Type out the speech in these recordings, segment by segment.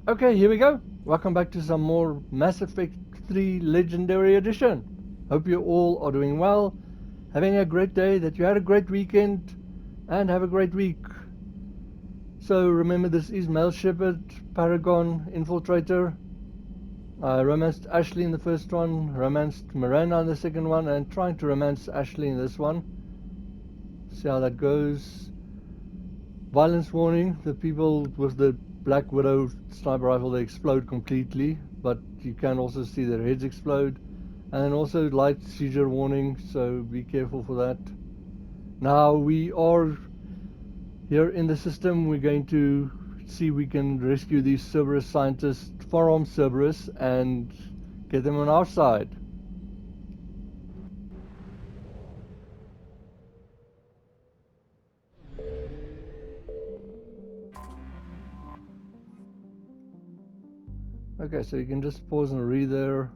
Okay, here we go. Welcome back to some more Mass Effect 3 Legendary Edition. Hope you all are doing well, having a great day, that you had a great weekend, and have a great week. So remember, this is male Shepard, Paragon, Infiltrator. I romanced Ashley in the first one, romanced Miranda in the second one, and trying to romance Ashley in this one. See how that goes. Violence warning, the people with the Black Widow sniper rifle, they explode completely, but you can also see their heads explode. And then also light seizure warning, so be careful for that. Now we are here in the system. We're going to see if we can rescue these Cerberus scientists from Cerberus and get them on our side. Okay, so you can just pause and read there.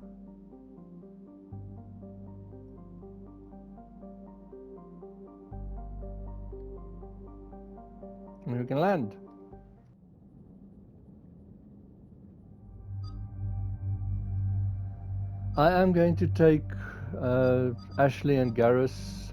And we can land. I am going to take Ashley and Garrus.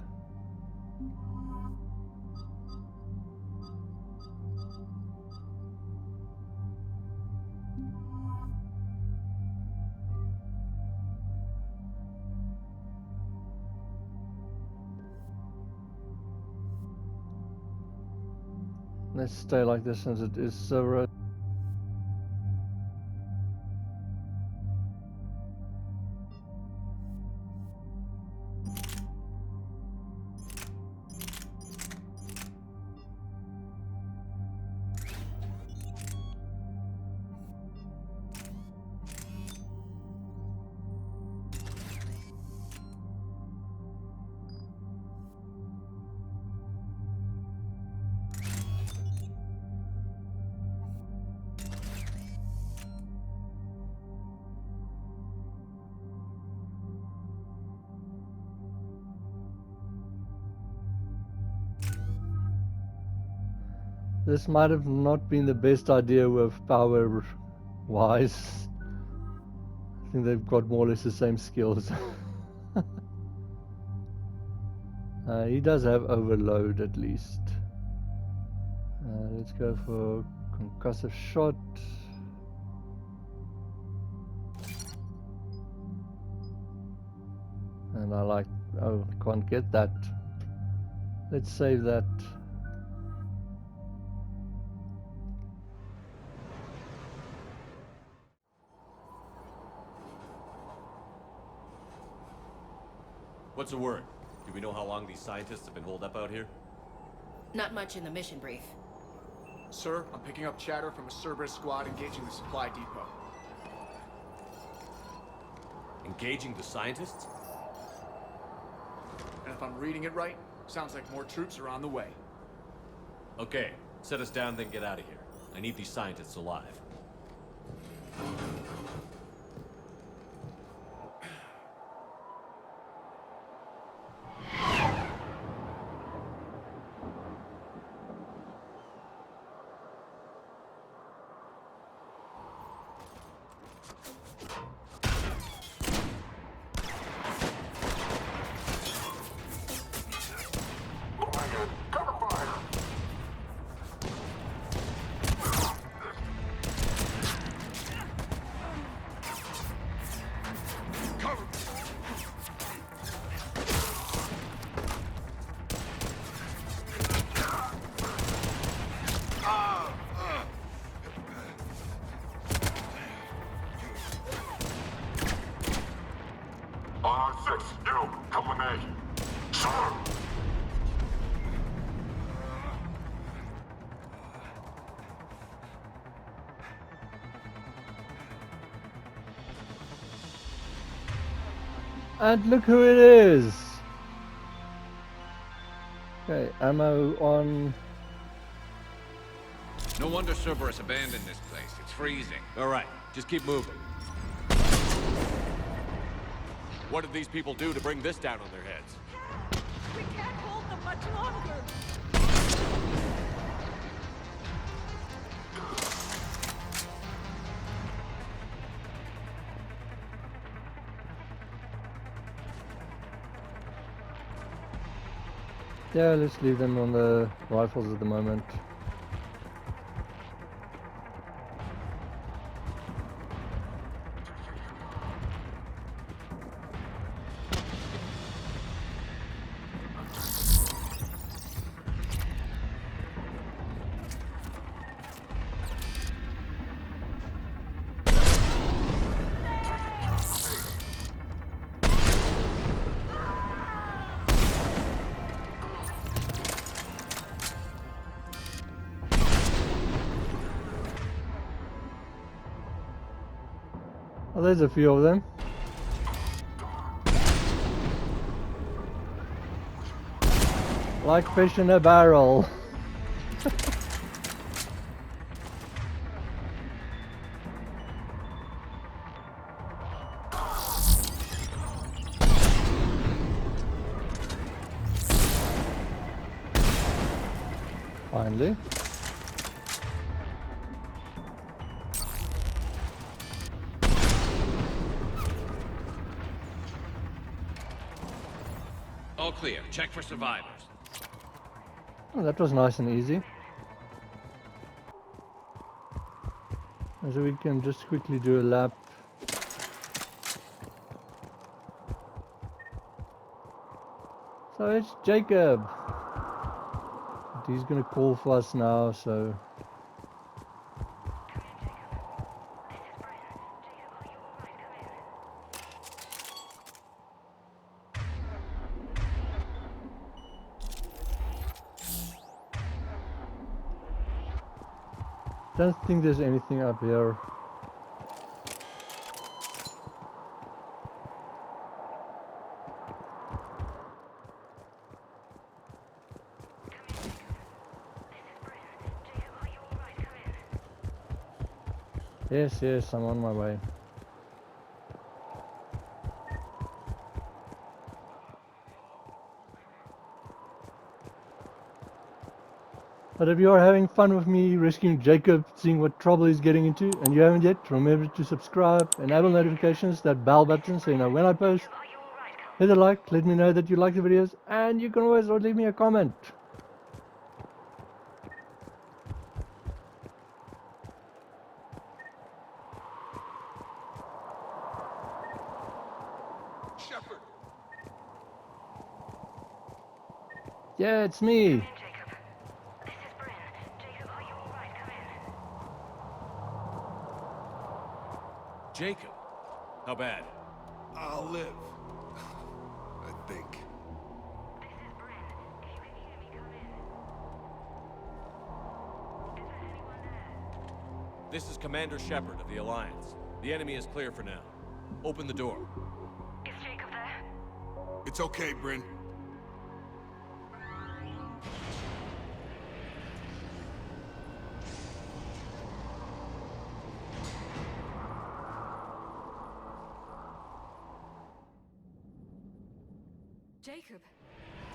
Let's stay like this since it is so. This might have not been the best idea with power wise. I think they've got more or less the same skills. He does have overload at least. Let's go for concussive shot. And I like, oh, can't get that. Let's save that. What's the word? Do we know how long these scientists have been holed up out here? Not much in the mission brief. Sir, I'm picking up chatter from a Cerberus squad engaging the supply depot. Engaging the scientists? And if I'm reading it right, sounds like more troops are on the way. Okay, set us down, then get out of here. I need these scientists alive. And look who it is! Okay, ammo on. No wonder Cerberus abandoned this place. It's freezing. All right, just keep moving. What did these people do to bring this down on their heads? We can't hold them much longer. Yeah, let's leave them on the rifles at the moment. Oh, there's a few of them. Like fish in a barrel. Finally. All clear. Check for survivors. Oh, that was nice and easy. So we can just quickly do a lap. So it's Jacob. He's gonna call for us now, so... Don't think there's anything up here. Yes, yes, I'm on my way. But if you are having fun with me rescuing Jacob, seeing what trouble he's getting into, and you haven't yet, remember to subscribe, enable notifications, that bell button so you know when I post. Hit a like, let me know that you like the videos, and you can always leave me a comment. Shepard! Yeah, it's me. Jacob? How bad? I'll live. I think. This is Commander Shepard of the Alliance. The enemy is clear for now. Open the door. Is Jacob there? It's okay, Bryn. Jacob.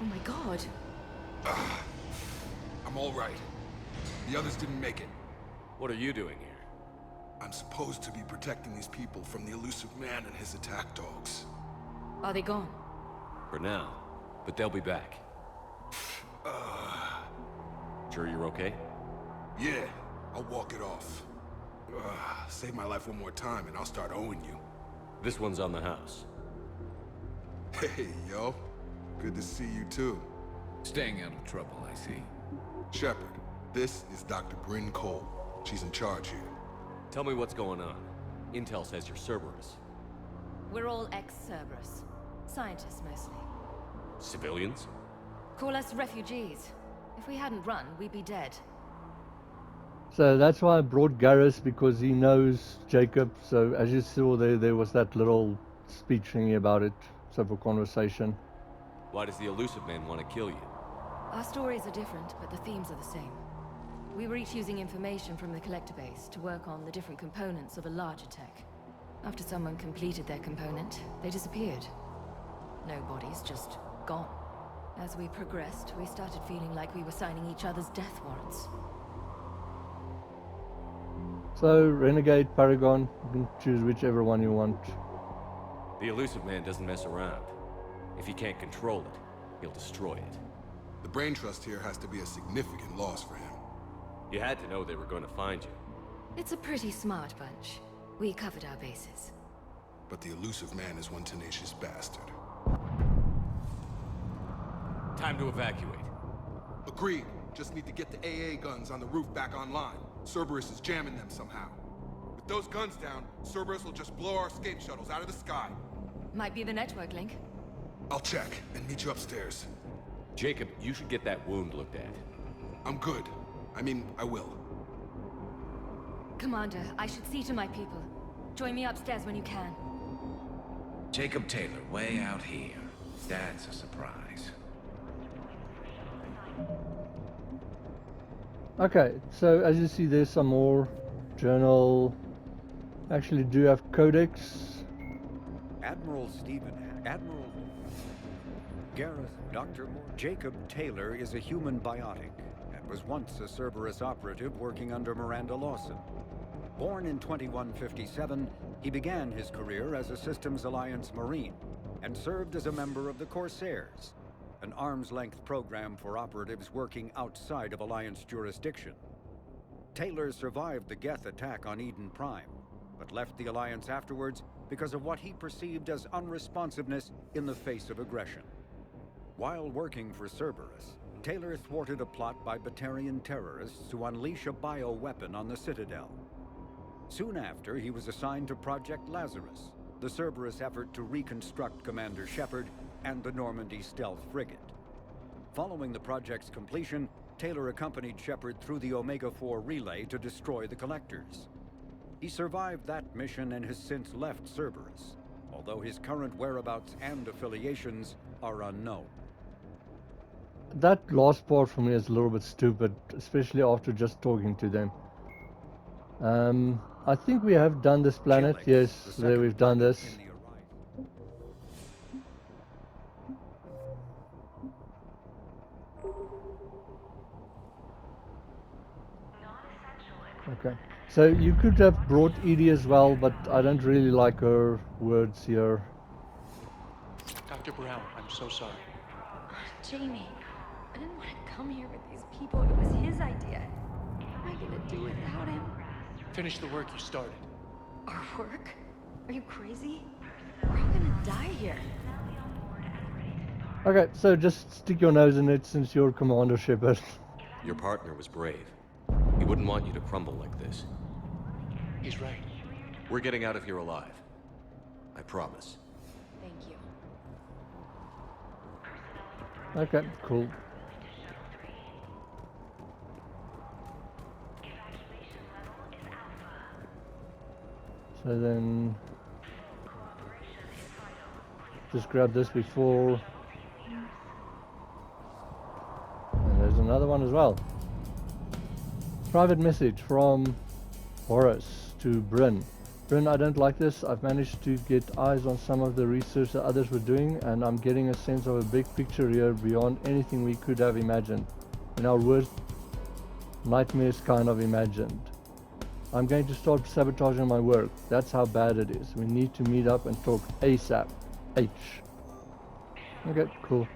Oh my god. I'm all right. The others didn't make it. What are you doing here? I'm supposed to be protecting these people from the elusive man and his attack dogs. Are they gone? For now. But they'll be back. Sure you're okay? Yeah, I'll walk it off. Save my life one more time and I'll start owing you. This one's on the house. Hey, yo. Good to see you too. Staying out of trouble, I see. Shepard, this is Dr. Bryn Cole. She's in charge here. Tell me what's going on. Intel says you're Cerberus. We're all ex-Cerberus. Scientists, mostly. Civilians? Call us refugees. If we hadn't run, we'd be dead. So that's why I brought Garrus, because he knows Jacob. So as you saw there was that little speech thingy about it. So for conversation. Why does the elusive man want to kill you? Our stories are different, but the themes are the same. We were each using information from the collector base to work on the different components of a larger tech. After someone completed their component, they disappeared. No bodies, just gone. As we progressed, we started feeling like we were signing each other's death warrants. So Renegade, Paragon, you can choose whichever one you want. The elusive man doesn't mess around. If he can't control it, he'll destroy it. The brain trust here has to be a significant loss for him. You had to know they were going to find you. It's a pretty smart bunch. We covered our bases. But the elusive man is one tenacious bastard. Time to evacuate. Agreed. Just need to get the AA guns on the roof back online. Cerberus is jamming them somehow. With those guns down, Cerberus will just blow our escape shuttles out of the sky. Might be the network link. I'll check and meet you upstairs. Jacob, you should get that wound looked at. I'm good. I mean, I will. Commander, I should see to my people. Join me upstairs when you can. Jacob Taylor, way out here. That's a surprise. Okay, so as you see, there's some more journal. Actually, do have codex. Admiral Gareth, Dr. Jacob Taylor is a human biotic and was once a Cerberus operative working under Miranda Lawson. Born in 2157, he began his career as a Systems Alliance Marine and served as a member of the Corsairs, an arm's-length program for operatives working outside of Alliance jurisdiction. Taylor survived the Geth attack on Eden Prime, but left the Alliance afterwards because of what he perceived as unresponsiveness in the face of aggression. While working for Cerberus, Taylor thwarted a plot by Batarian terrorists to unleash a bioweapon on the Citadel. Soon after, he was assigned to Project Lazarus, the Cerberus effort to reconstruct Commander Shepard and the Normandy stealth frigate. Following the project's completion, Taylor accompanied Shepard through the Omega-4 relay to destroy the Collectors. He survived that mission and has since left Cerberus, although his current whereabouts and affiliations are unknown. That last part for me is a little bit stupid, especially after just talking to them. I think we have done this planet. Chilix, Yes, the there second we've done planet this. in the Orion. Okay. So you could have brought Edie as well, but I don't really like her words here. Dr. Brown, I'm so sorry. Jamie, I didn't want to come here with these people. It was his idea. What am I gonna do without him? Finish the work you started. Our work? Are you crazy? We're all gonna die here. Okay, so just stick your nose in it since you're Commander Shepard. Your partner was brave. He wouldn't want you to crumble like this. He's right. We're getting out of here alive. I promise. Thank you. Okay, cool. So then, just grab this before, and there's another one as well. Private message from Horace to Bryn. Bryn, I don't like this. I've managed to get eyes on some of the research that others were doing, and I'm getting a sense of a big picture here beyond anything we could have imagined. In our worst nightmares kind of imagined. I'm going to start sabotaging my work. That's how bad it is. We need to meet up and talk ASAP. H. Okay, cool.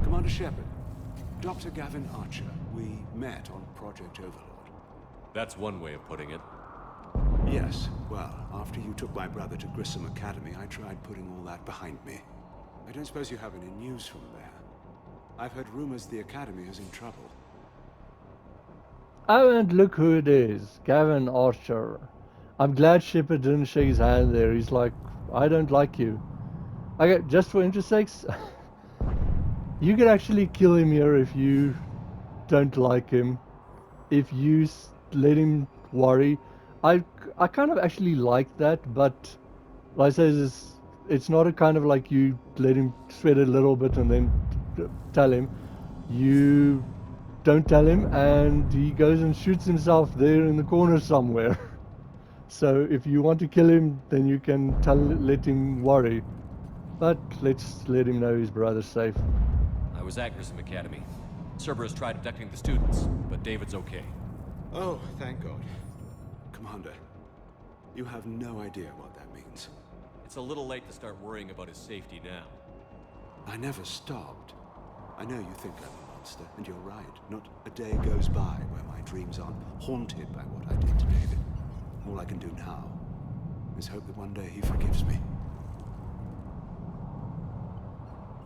Commander Shepard, Dr. Gavin Archer. We met on Project Overlord. That's one way of putting it. Yes, well, after you took my brother to Grissom Academy, I tried putting all that behind me. I don't suppose you have any news from there. I've heard rumors the Academy is in trouble. Oh, and look who it is. Gavin Archer. I'm glad Shepard didn't shake his hand there. He's like, I don't like you. Okay, just for interest sakes, you can actually kill him here if you don't like him. If you let him worry. I kind of actually like that, but like I say, it's not a kind of like you let him sweat a little bit and then tell him. You don't tell him and he goes and shoots himself there in the corner somewhere. So if you want to kill him, then you can let him worry. But let's let him know his brother's safe. I was at Grissom Academy. Cerberus tried abducting the students, but David's okay. Oh, thank God. Commander, You have no idea what that means. It's a little late to start worrying about his safety now. I never stopped. I know you think I'm a monster, and you're right. Not a day goes by where my dreams aren't haunted by what I did to David. All I can do now is hope that one day he forgives me.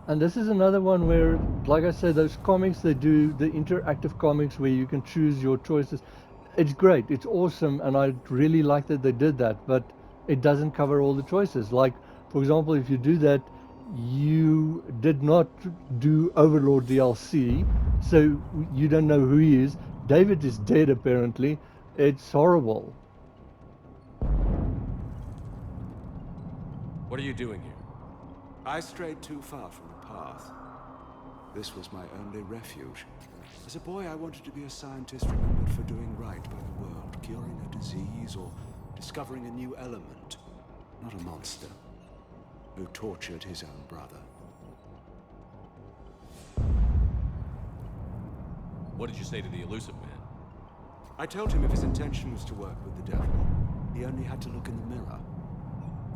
And this is another one where, like I said, those comics, they do the interactive comics where you can choose your choices. It's great, it's awesome, and I really like that they did that, but it doesn't cover all the choices. Like, for example, if you do that, you did not do Overlord DLC, so you don't know who he is. David is dead, apparently. It's horrible. What are you doing here? I strayed too far from the path. This was my only refuge. As a boy, I wanted to be a scientist remembered for doing right by the world, curing a disease or discovering a new element. Not a monster who tortured his own brother. What did you say to the elusive man? I told him if his intention was to work with the devil, he only had to look in the mirror.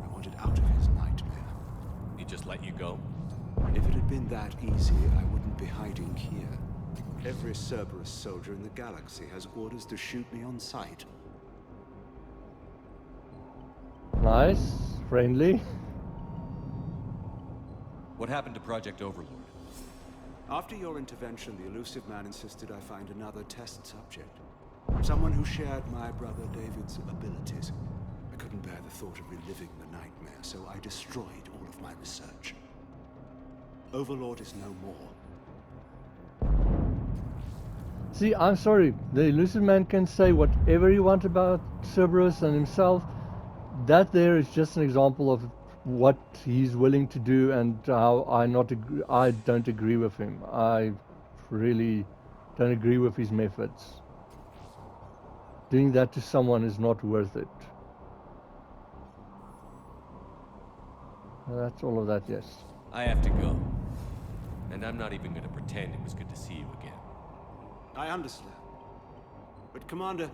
I wanted out of his nightmare. He just let you go? If it had been that easy, I wouldn't be hiding here. Every Cerberus soldier in the galaxy has orders to shoot me on sight. Nice, friendly. What happened to Project Overlord? After your intervention, the elusive man insisted I find another test subject. Someone who shared my brother David's abilities. I couldn't bear the thought of reliving the nightmare, so I destroyed all of my research. Overlord is no more. See, I'm sorry. The elusive man can say whatever he wants about Cerberus and himself. That there is just an example of what he's willing to do and how I don't agree with him. I really don't agree with his methods. Doing that to someone is not worth it. That's all of that, yes. I have to go. And I'm not even going to pretend it was good to see you again. I understand. But Commander,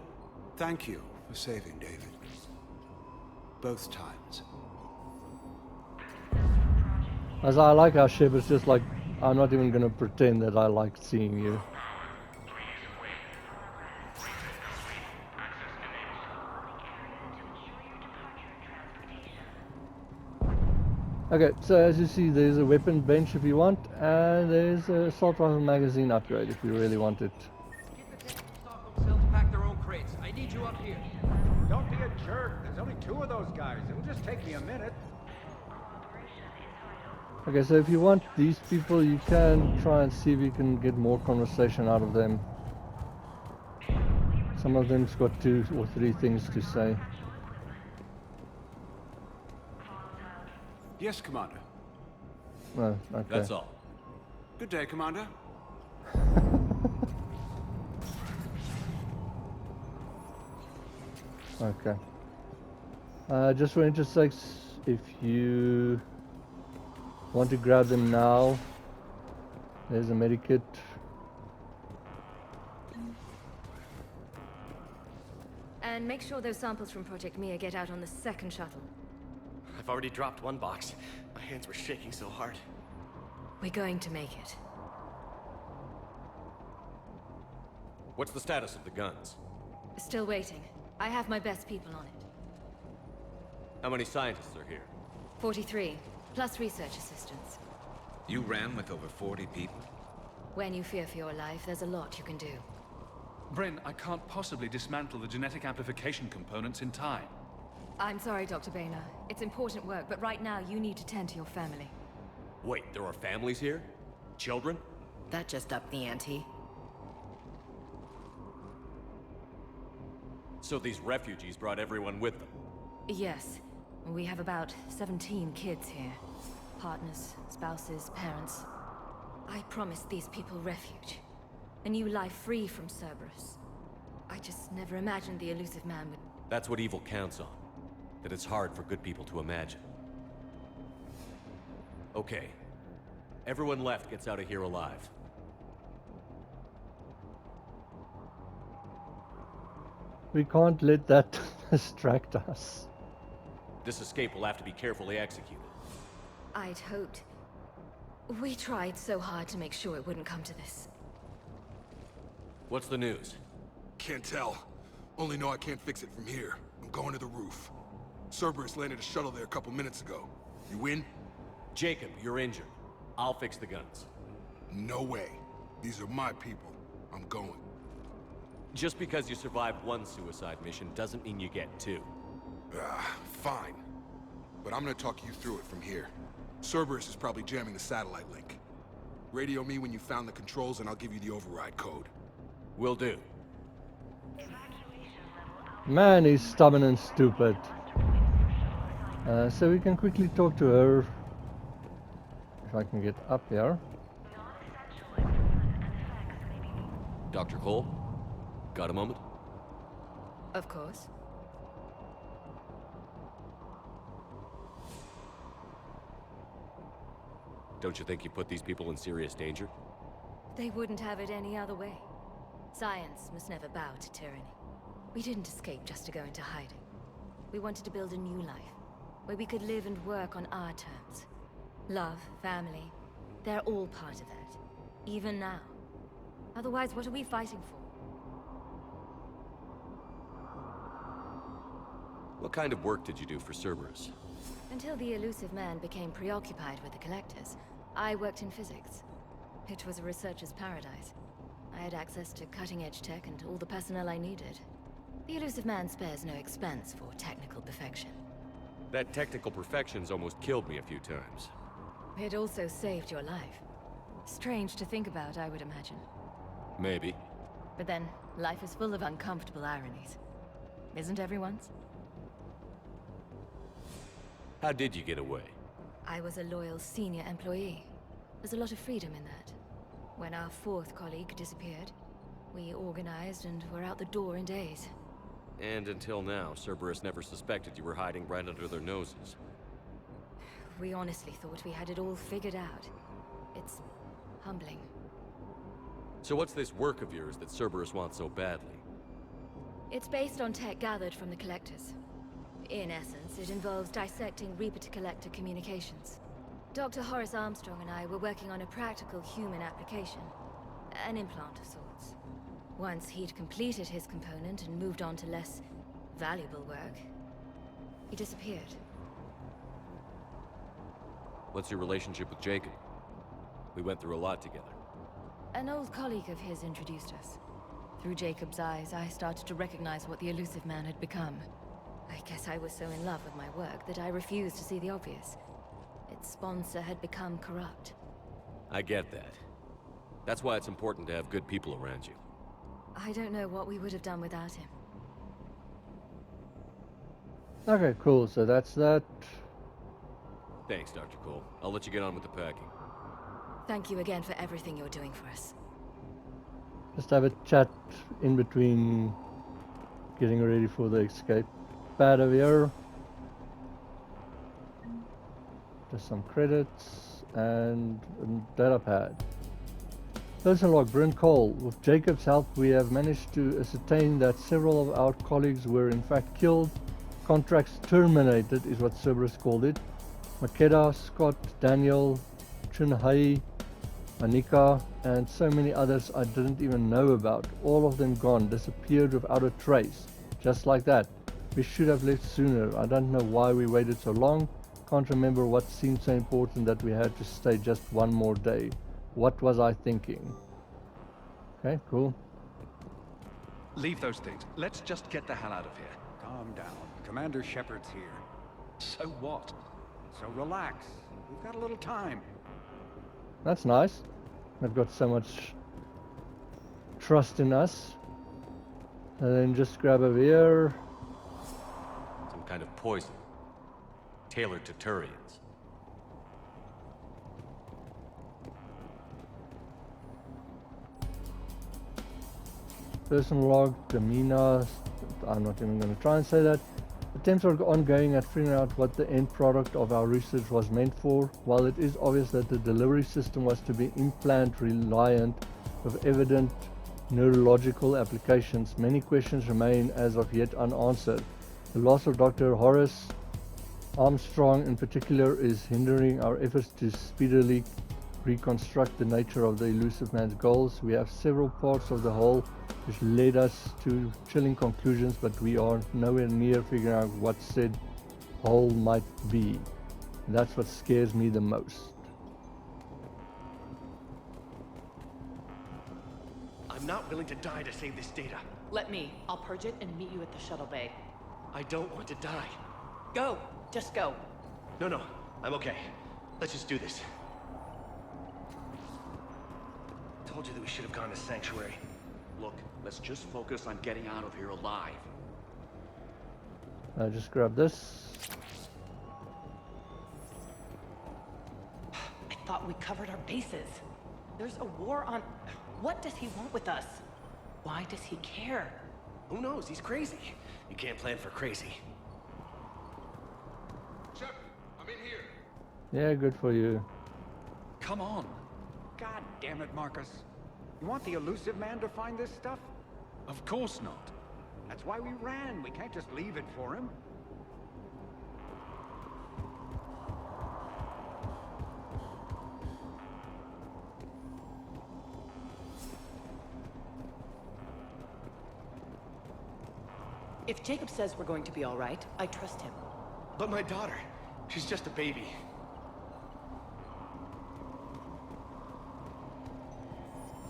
thank you for saving David. Both times. As I like how Shepard's just like, I'm not even going to pretend that I like seeing you. Okay, so as you see, there's a weapon bench if you want, and there's a assault rifle magazine upgrade if you really want it. Get the tanks from Stockholm Cell to pack their own crates. I need you up here. Don't be a jerk. There's only 2 of those guys. It'll just take me a minute. Okay, so if you want these people, you can try and see if you can get more conversation out of them. Some of them's got 2 or 3 things to say. Yes, Commander. Oh, okay. That's all. Good day, Commander. Okay. Just for interest sakes, if you want to grab them now, there's a medikit. And make sure those samples from Project Mia get out on the second shuttle. I've already dropped 1 box. My hands were shaking so hard. We're going to make it. What's the status of the guns? Still waiting. I have my best people on it. How many scientists are here? 43, plus research assistants. You ran with over 40 people? When you fear for your life, there's a lot you can do. Bryn, I can't possibly dismantle the genetic amplification components in time. I'm sorry, Dr. Boehner. It's important work, but right now you need to tend to your family. Wait, there are families here? Children? That just upped the ante. So these refugees brought everyone with them? Yes. We have about 17 kids here. Partners, spouses, parents. I promised these people refuge. A new life free from Cerberus. I just never imagined the elusive man would... That's what evil counts on. That it's hard for good people to imagine. Okay. Everyone left gets out of here alive. We can't let that distract us. This escape will have to be carefully executed. I'd hoped. We tried so hard to make sure it wouldn't come to this. What's the news? Can't tell. Only know I can't fix it from here. I'm going to the roof. Cerberus landed a shuttle there a couple minutes ago. You in? Jacob, you're injured. I'll fix the guns. No way. These are my people. I'm going. Just because you survived one suicide mission doesn't mean you get two. Fine. But I'm gonna talk you through it from here. Cerberus is probably jamming the satellite link. Radio me when you found the controls and I'll give you the override code. Will do. Man, he's stubborn and stupid. So we can quickly talk to her. If I can get up here. Dr. Cole? Got a moment? Of course. Don't you think you put these people in serious danger? They wouldn't have it any other way. Science must never bow to tyranny. We didn't escape just to go into hiding. We wanted to build a new life, where we could live and work on our terms. Love, family, they're all part of that. Even now. Otherwise, what are we fighting for? What kind of work did you do for Cerberus? Until the elusive man became preoccupied with the Collectors, I worked in physics. It was a researcher's paradise. I had access to cutting-edge tech and all the personnel I needed. The elusive man spares no expense for technical perfection. That technical perfection's almost killed me a few times. It also saved your life. Strange to think about, I would imagine. Maybe. But then, life is full of uncomfortable ironies. Isn't everyone's? How did you get away? I was a loyal senior employee. There's a lot of freedom in that. When our fourth colleague disappeared, we organized and were out the door in days. And until now, Cerberus never suspected you were hiding right under their noses. We honestly thought we had it all figured out. It's humbling. So what's this work of yours that Cerberus wants so badly? It's based on tech gathered from the Collectors. In essence, it involves dissecting Reaper-to-Collector communications. Dr. Horace Armstrong and I were working on a practical human application. An implant of sorts. Once he'd completed his component and moved on to less valuable work, he disappeared. What's your relationship with Jacob? We went through a lot together. An old colleague of his introduced us. Through Jacob's eyes, I started to recognize what the elusive man had become. I guess I was so in love with my work that I refused to see the obvious. Its sponsor had become corrupt. I get that. That's why it's important to have good people around you. I don't know what we would have done without him. Okay, cool. So that's that. Thanks, Dr. Cole. I'll let you get on with the packing. Thank you again for everything you're doing for us. Just have a chat in between getting ready for the escape. Pad over here. Just some credits and a data pad. Personal log, Bryn Cole. With Jacob's help, we have managed to ascertain that several of our colleagues were in fact killed. Contracts terminated is what Cerberus called it. Makeda, Scott, Daniel, Chunhai, Anika, and so many others I didn't even know about. All of them gone, disappeared without a trace. Just like that. We should have left sooner. I don't know why we waited so long. Can't remember what seemed so important that we had to stay just one more day. What was I thinking? Okay, cool. Leave those things. Let's just get the hell out of here. Calm down. Commander Shepard's here. So what? So relax. We've got a little time. That's nice. They've got so much trust in us. And then just grab over here. Some kind of poison. Tailored to Turians. Personal log, demeanor. I'm not even going to try and say that. Attempts are ongoing at figuring out what the end product of our research was meant for. While it is obvious that the delivery system was to be implant reliant with evident neurological applications, many questions remain as of yet unanswered. The loss of Dr. Horace Armstrong in particular is hindering our efforts to speedily reconstruct the nature of the elusive man's goals. We have several parts of the whole which led us to chilling conclusions, but we are nowhere near figuring out what said whole might be. And that's what scares me the most. I'm not willing to die to save this data. Let me. I'll purge it and meet you at the shuttle bay. I don't want to die. Go. Just go. No, I'm okay. Let's just do this. Told you that we should have gone to Sanctuary. Look, let's just focus on getting out of here alive. I just grab this. I thought we covered our bases. There's a war on... What does he want with us? Why does he care? Who knows? He's crazy. You can't plan for crazy. Shepard, I'm in here. Yeah, good for you. Come on. God damn it, Marcus. You want the elusive man to find this stuff? Of course not. That's why we ran. We can't just leave it for him. If Jacob says we're going to be all right, I trust him. But my daughter, she's just a baby.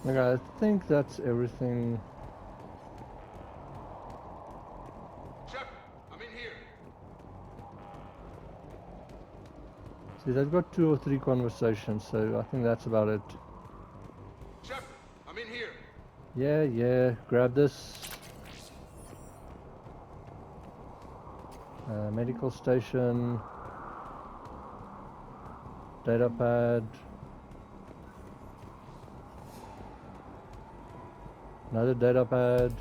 Okay, I think that's everything. Shepard, I'm in here. See, they've got 2 or 3 conversations, so I think that's about it. Shepard, I'm in here. Yeah, grab this. Medical station. Data pad. Another data pad.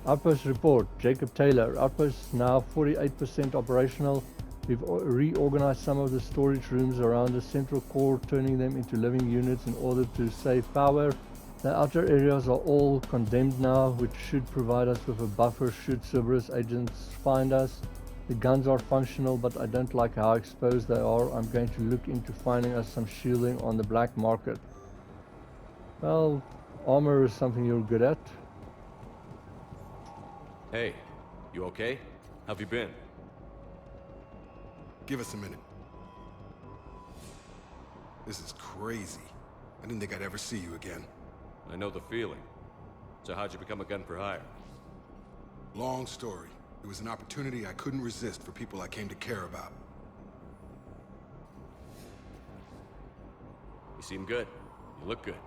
Outpost report, Jacob Taylor. Outpost now 48% operational. We've reorganized some of the storage rooms around the central core, turning them into living units in order to save power. The outer areas are all condemned now, which should provide us with a buffer should Cerberus agents find us. The guns are functional, but I don't like how exposed they are. I'm going to look into finding us some shielding on the black market. Well, armor is something you're good at. Hey, you okay? How've you been? Give us a minute. This is crazy. I didn't think I'd ever see you again. I know the feeling. So how'd you become a gun for hire? Long story. It was an opportunity I couldn't resist for people I came to care about. You seem good. You look good.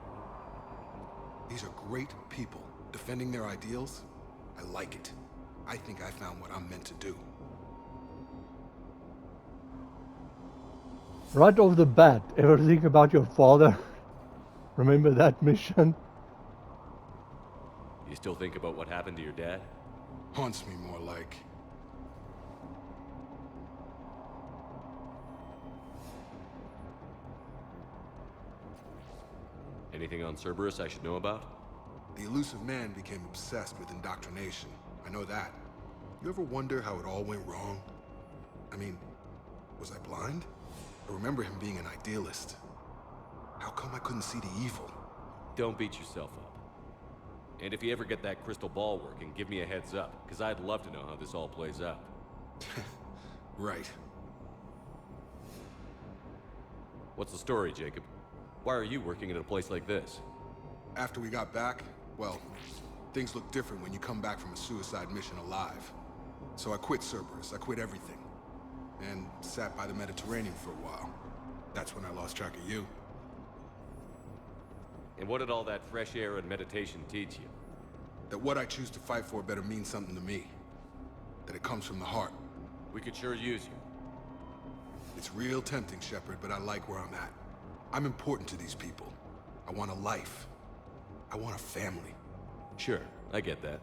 These are great people, defending their ideals. I like it. I think I found what I'm meant to do. Right off the bat, ever think about your father? Remember that mission? You still think about what happened to your dad? Haunts me more like. Anything on Cerberus I should know about? The elusive man became obsessed with indoctrination. I know that. You ever wonder how it all went wrong? I mean, was I blind? I remember him being an idealist. How come I couldn't see the evil? Don't beat yourself up. And if you ever get that crystal ball working, give me a heads up, because I'd love to know how this all plays out. Right. What's the story, Jacob? Why are you working at a place like this? After we got back, well, things look different when you come back from a suicide mission alive. So I quit Cerberus, I quit everything. And sat by the Mediterranean for a while. That's when I lost track of you. And what did all that fresh air and meditation teach you? That what I choose to fight for better mean something to me. That it comes from the heart. We could sure use you. It's real tempting, Shepard, but I like where I'm at. I'm important to these people. I want a life. I want a family. Sure, I get that.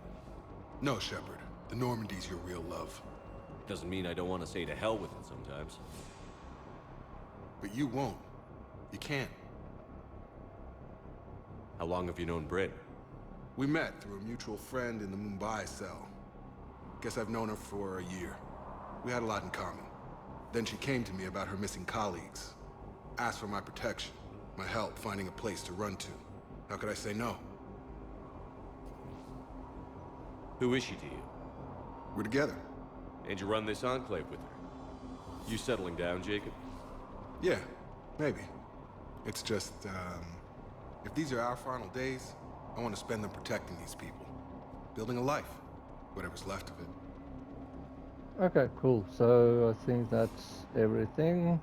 No, Shepard. The Normandy's your real love. Doesn't mean I don't want to say to hell with it sometimes. But you won't. You can't. How long have you known Bryn? We met through a mutual friend in the Mumbai cell. Guess I've known her for a year. We had a lot in common. Then she came to me about her missing colleagues. Asked for my protection, my help finding a place to run to. How could I say no? Who is she to you? We're together. And you run this enclave with her? You settling down, Jacob? Yeah, maybe. It's just, if these are our final days, I want to spend them protecting these people. Building a life. Whatever's left of it. Okay, cool. So I think that's everything.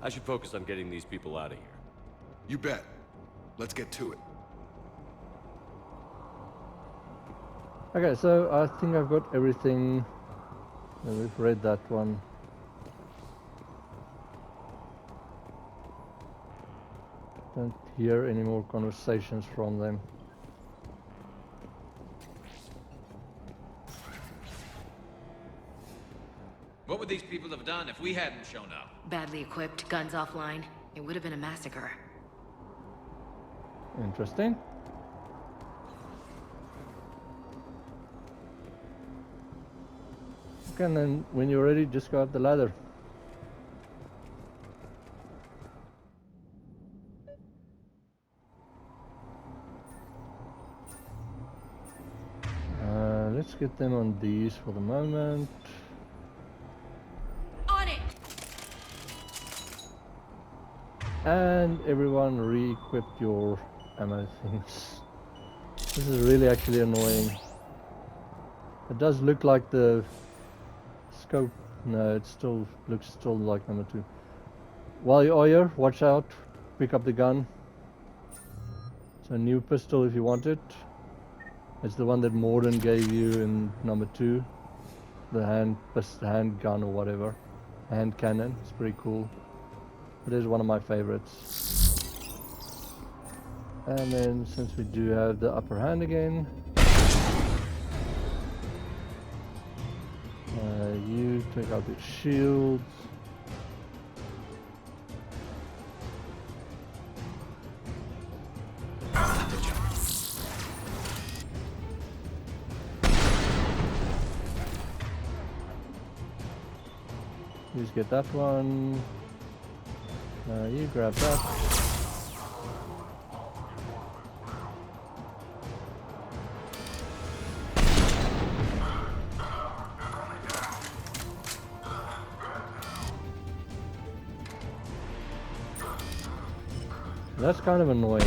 I should focus on getting these people out of here. You bet. Let's get to it. Okay, so I think I've got everything. We've read that one. Don't hear any more conversations from them. What would these people have done if we hadn't shown up? Badly equipped, guns offline. It would have been a massacre. Interesting. Okay, and then when you're ready, just go up the ladder. Let's get them on these for the moment. On it! And everyone re-equip your ammo things. This is really actually annoying. It does look like the scope. No, it still looks like number 2. While you are here, watch out. Pick up the gun. It's a new pistol if you want it. It's the one that Morden gave you in number 2. The hand gun or whatever. Hand cannon. It's pretty cool. It is one of my favorites. And then since we do have the upper hand again, you take out the shields. Just get that one. You grab that. That's kind of annoying.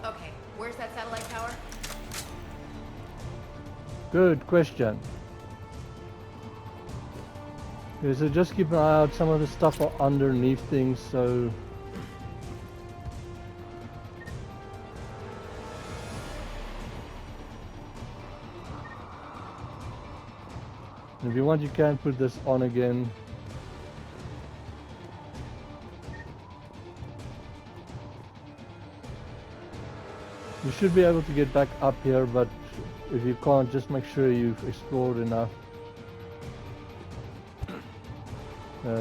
Okay, where's that satellite tower? Good question. Okay, so just keep an eye out. Some of the stuff are underneath things, so if you want, you can put this on again. You should be able to get back up here, but if you can't, just make sure you've explored enough.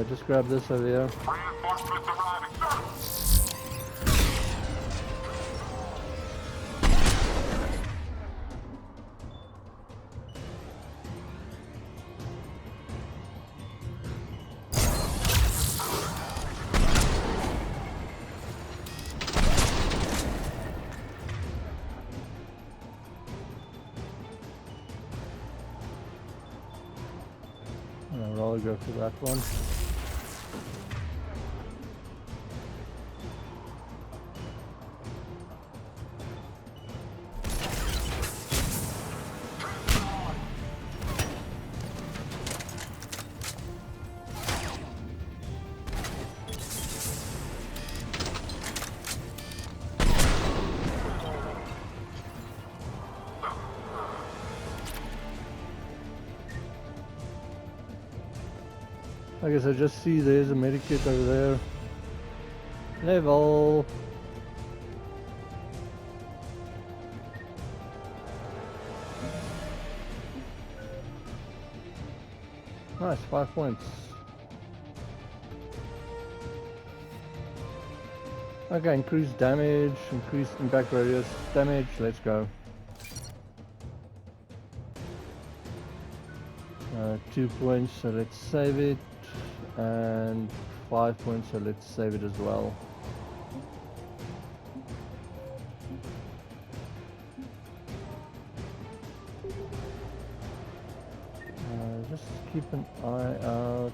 Just grab this over here. I'll rather go for that one. I guess I just see there's a medikit over there. Level. Nice, 5 points. Okay, increased damage, increased impact radius, damage, let's go. 2 points, so let's save it, and 5 points, so let's save it as well. Just keep an eye out.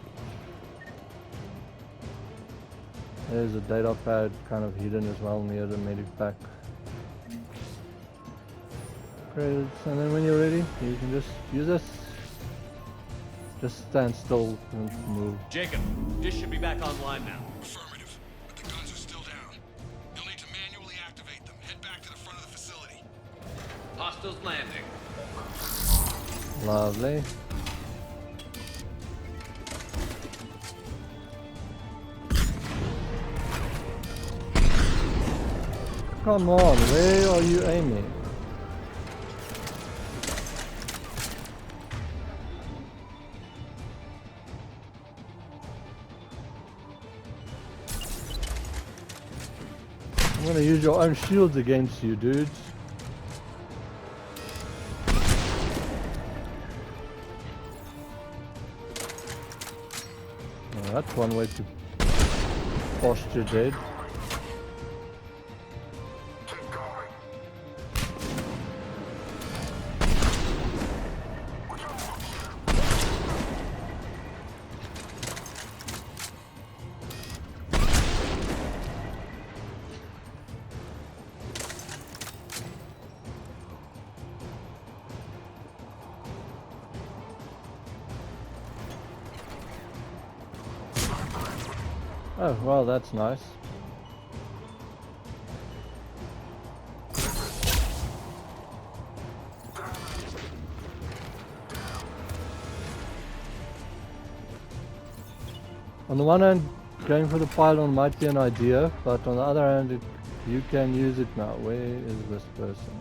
There's a data pad kind of hidden as well near the medic pack. Credits, and then when you're ready, you can just use this. Just stand still and move. Jacob, dish should be back online now. Affirmative, but the guns are still down. You'll need to manually activate them. Head back to the front of the facility. Hostiles landing. Lovely. Come on, where are you aiming? I'm gonna use your own shields against you, dudes. Well, that's one way to posture dead. Oh, well, that's nice. On the one hand, going for the pylon might be an idea, but on the other hand, you can use it now. Where is this person?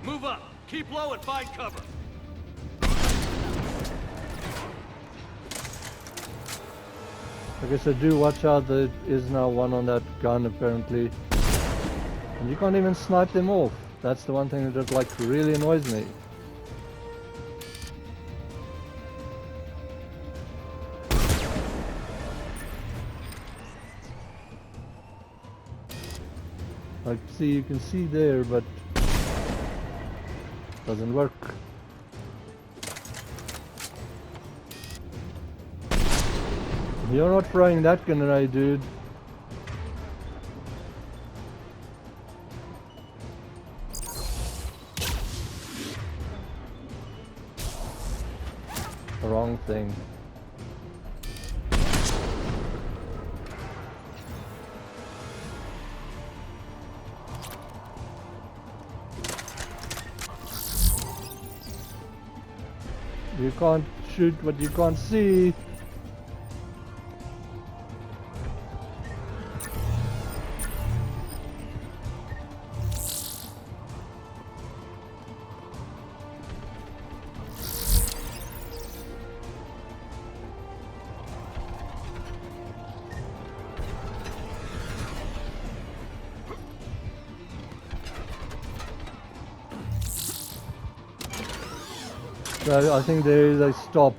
Move up. Keep low and find cover. I guess I do watch out, there is now one on that gun apparently. And you can't even snipe them off. That's the one thing that like really annoys me. Like, see, you can see there, but doesn't work. You're not throwing that grenade, dude. Wrong thing. You can't shoot what you can't see. So I think there is a stop.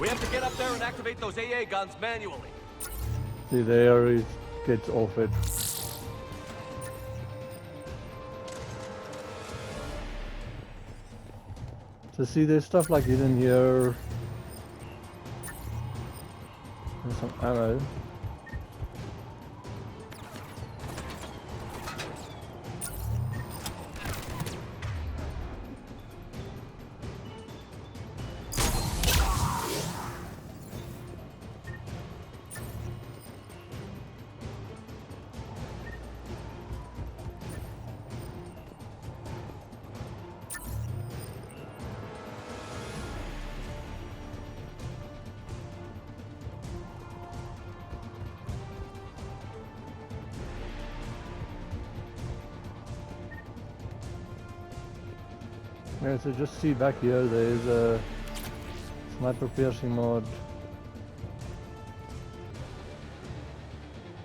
We have to get up there and activate those AA guns manually. See, there it gets off it. So see, there's stuff like hidden here. There's some ammo. Yeah, so just see back here, there's a sniper piercing mod.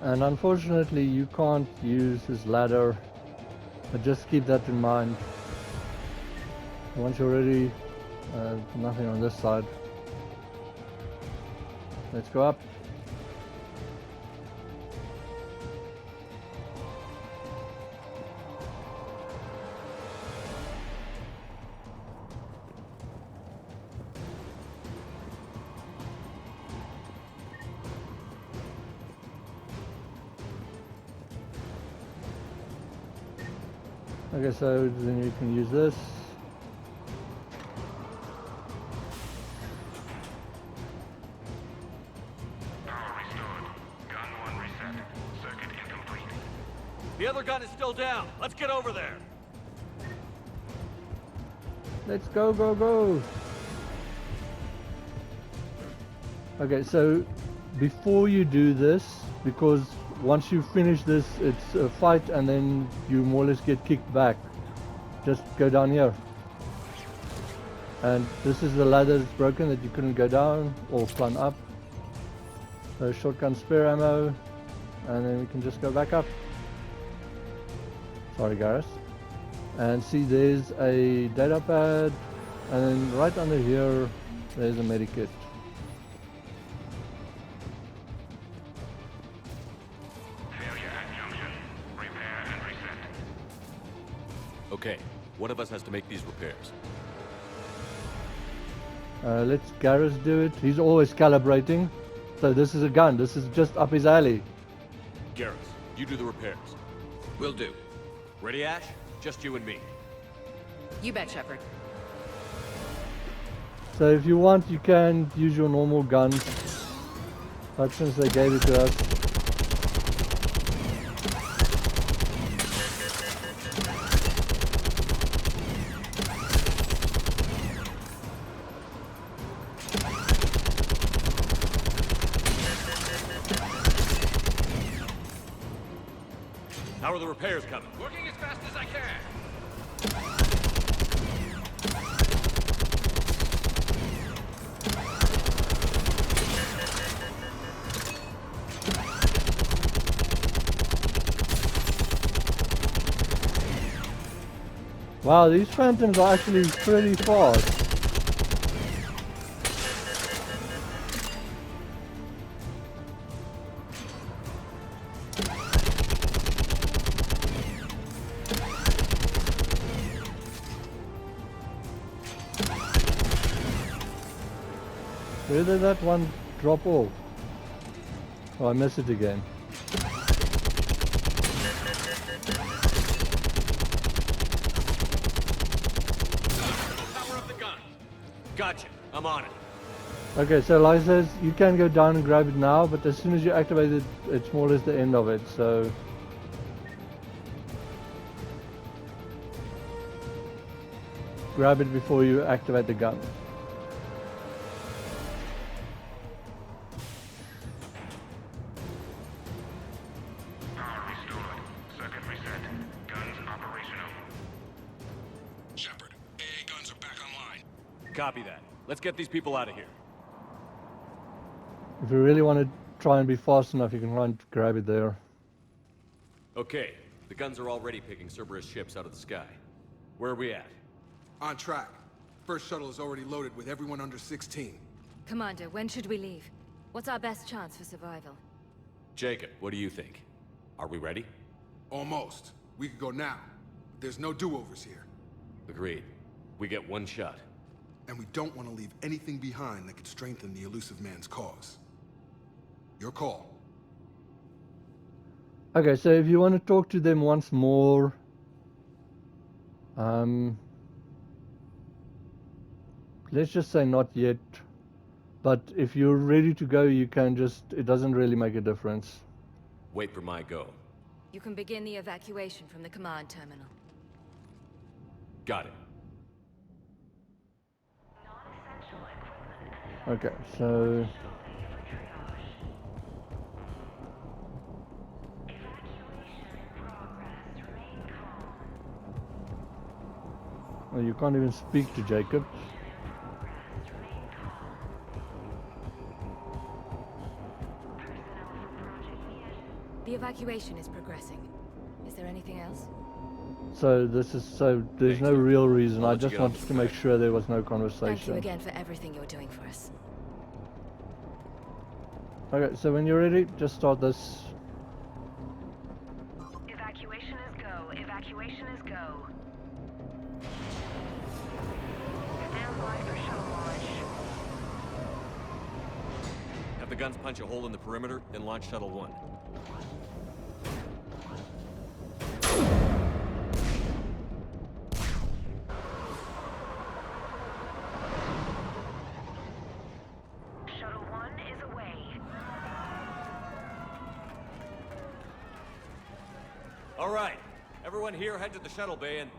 And unfortunately you can't use his ladder, but just keep that in mind. Once you're ready, nothing on this side. Let's go up. Okay, so then you can use this. The other gun is still down. Let's get over there. Let's go, go, go. Okay, so before you do this, because once you finish this, it's a fight and then you more or less get kicked back. Just go down here. And this is the ladder that's broken that you couldn't go down or climb up. So shotgun spare ammo, and then we can just go back up. Sorry guys. And see, there's a data pad, and then right under here there's a medikit. Okay, one of us has to make these repairs. Let's Garrus do it. He's always calibrating. So this is a gun. This is just up his alley. Garrus, you do the repairs. Will do. Ready, Ash? Just you and me. You bet, Shepard. So if you want, you can use your normal gun. But since they gave it to us, How are the repairs coming? Working as fast as I can. wow, these phantoms are actually pretty fast. Where did that one drop off? Oh, I missed it again. Power up the gun. Gotcha. I'm on it. Okay, so like I says, you can go down and grab it now, but as soon as you activate it, it's more or less the end of it, so... grab it before you activate the gun. Shepard, AA guns are back online. Copy that. Let's get these people out of here. If you really want to try and be fast enough, you can run to grab it there. Okay, the guns are already picking Cerberus ships out of the sky. Where are we at? On track. First shuttle is already loaded with everyone under 16. Commander, when should we leave? What's our best chance for survival? Jacob, what do you think? Are we ready? Almost. We could go now. But there's no do-overs here. Agreed. We get one shot. And we don't want to leave anything behind that could strengthen the elusive man's cause. Your call. Okay, so if you want to talk to them once more, let's just say not yet, but if you're ready to go, you can just, it doesn't really make a difference. Wait for my go. You can begin the evacuation from the command terminal. Got it. Okay, so... Oh, you can't even speak to Jacob. The evacuation is progressing. Is there anything else? So there's no real reason. I just wanted to make sure there was no conversation. Thank you again for everything you're doing for us. Okay, so when you're ready, just start this. Evacuation is go. Evacuation is go. Stand by for shuttle launch. Have the guns punch a hole in the perimeter, then launch Shuttle 1. Shuttle 1 is away. All right, everyone here head to the shuttle bay and...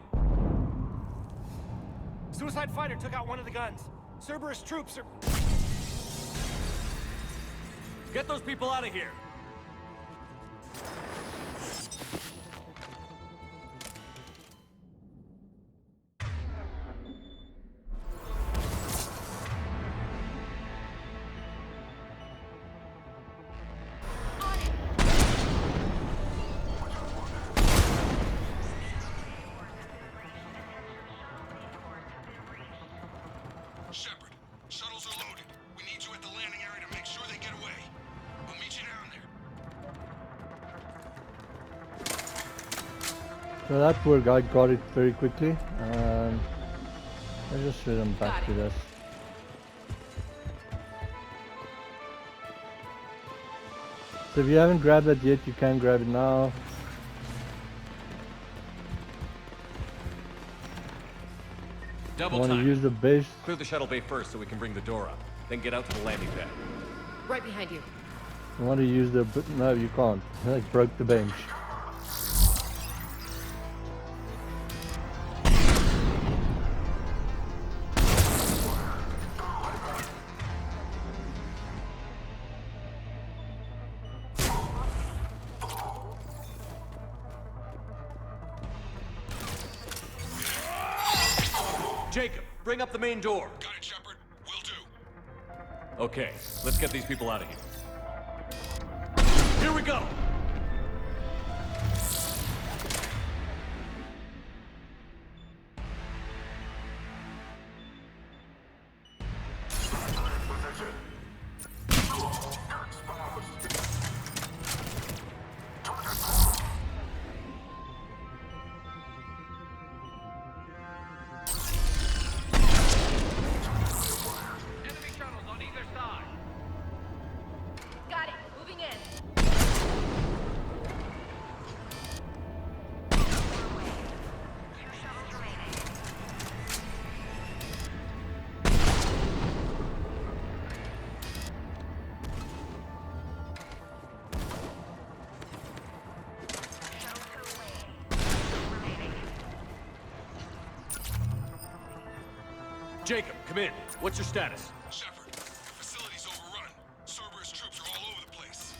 Suicide fighter took out one of the guns. Cerberus troops are... Get those people out of here! Shepard, shuttles are loaded. We need you at the landing area to make sure they get away. I'll meet you down there. So that poor guy got it very quickly. Let's just rhythm back to this. So if you haven't grabbed it yet, you can grab it now. Double I want to time. use the base. Clear the shuttle bay first so we can bring the door up. Then get out to the landing pad. Right behind you. I want to use the... No, you can't. I broke the bench. Jacob, bring up the main door. Got it, Shepard. Will do. Okay, let's get these people out of here. Here we go! Got it. Moving in. Jacob, come in. What's your status? Shepard, facility's overrun. Cerberus troops are all over the place.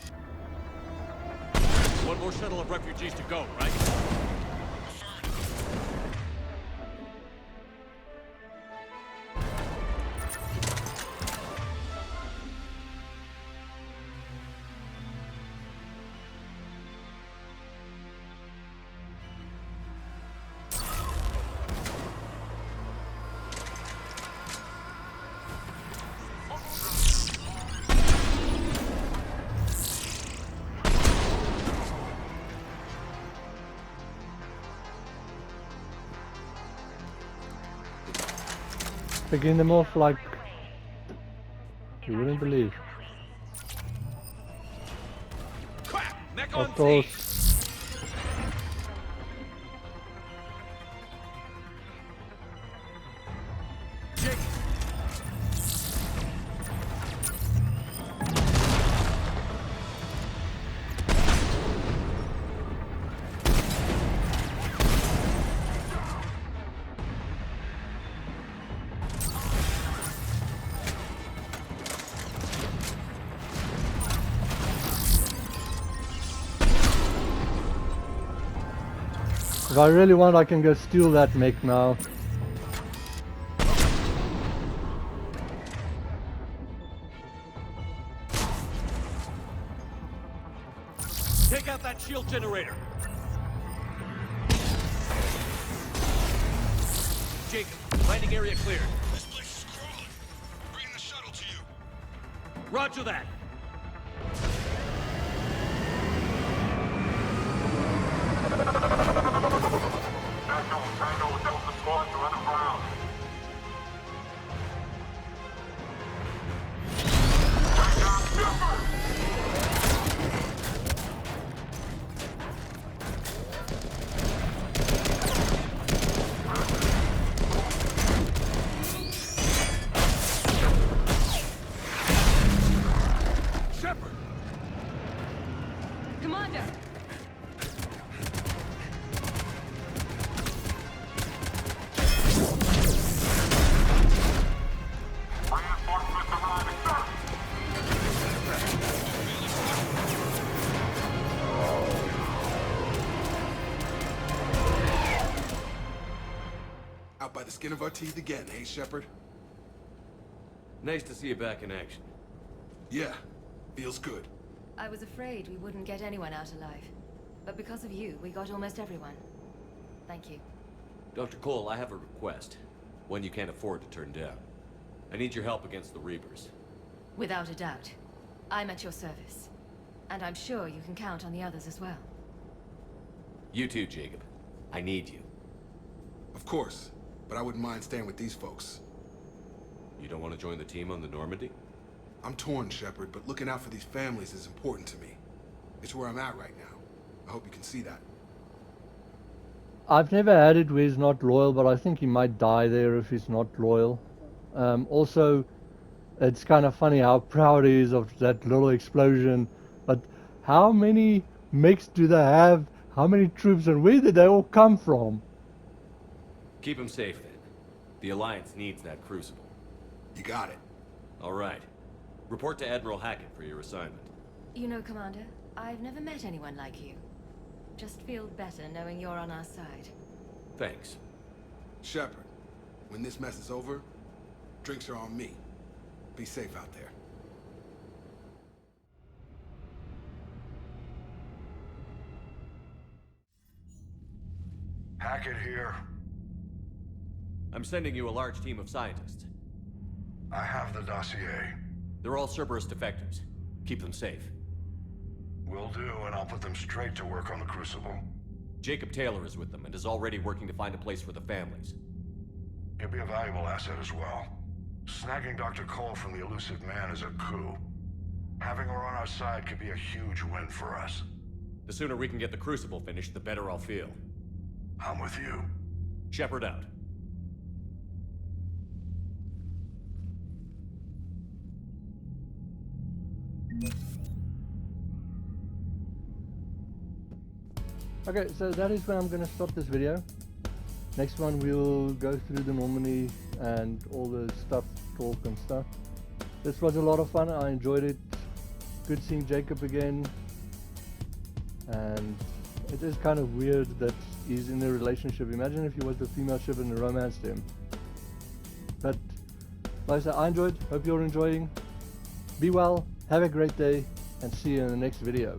One more shuttle of refugees to go, right? Picking them off like you wouldn't believe. Of course. If I really want, I can go steal that mech now. out that shield generator! Jacob, landing area cleared. This place is crawling. Bringing the shuttle to you. Roger that! Shepard! Commander! Out by the skin of our teeth again, hey, Shepard? Nice to see you back in action. Yeah, feels good. I was afraid we wouldn't get anyone out alive. But because of you, we got almost everyone. Thank you. Dr. Cole, I have a request. One you can't afford to turn down. I need your help against the Reapers. Without a doubt. I'm at your service. And I'm sure you can count on the others as well. You too, Jacob. I need you. Of course, but I wouldn't mind staying with these folks. You don't want to join the team on the Normandy? I'm torn, Shepard, but looking out for these families is important to me. It's where I'm at right now. I hope you can see that. I've never had it where he's not loyal, but I think he might die there if he's not loyal. Also, it's kind of funny how proud he is of that little explosion, but how many mechs do they have? How many troops, and where did they all come from? Keep him safe, then. The Alliance needs that crucible. You got it. All right. Report to Admiral Hackett for your assignment. You know, Commander, I've never met anyone like you. Just feel better knowing you're on our side. Thanks. Shepard, when this mess is over, drinks are on me. Be safe out there. Hackett here. I'm sending you a large team of scientists. I have the dossier. They're all Cerberus defectors. Keep them safe. Will do, and I'll put them straight to work on the Crucible. Jacob Taylor is with them and is already working to find a place for the families. He'll be a valuable asset as well. Snagging Dr. Cole from the elusive man is a coup. Having her on our side could be a huge win for us. The sooner we can get the Crucible finished, the better I'll feel. I'm with you. Shepard out. Okay, so that is where I'm going to stop this video. Next one we'll go through the Normandy and all the stuff, talk and stuff. This was a lot of fun, I enjoyed it. Good seeing Jacob again. And it is kind of weird that he's in a relationship. Imagine if he was the female Shepard and romanced him. But like I said, I enjoyed, hope you're enjoying. Be well, have a great day, and see you in the next video.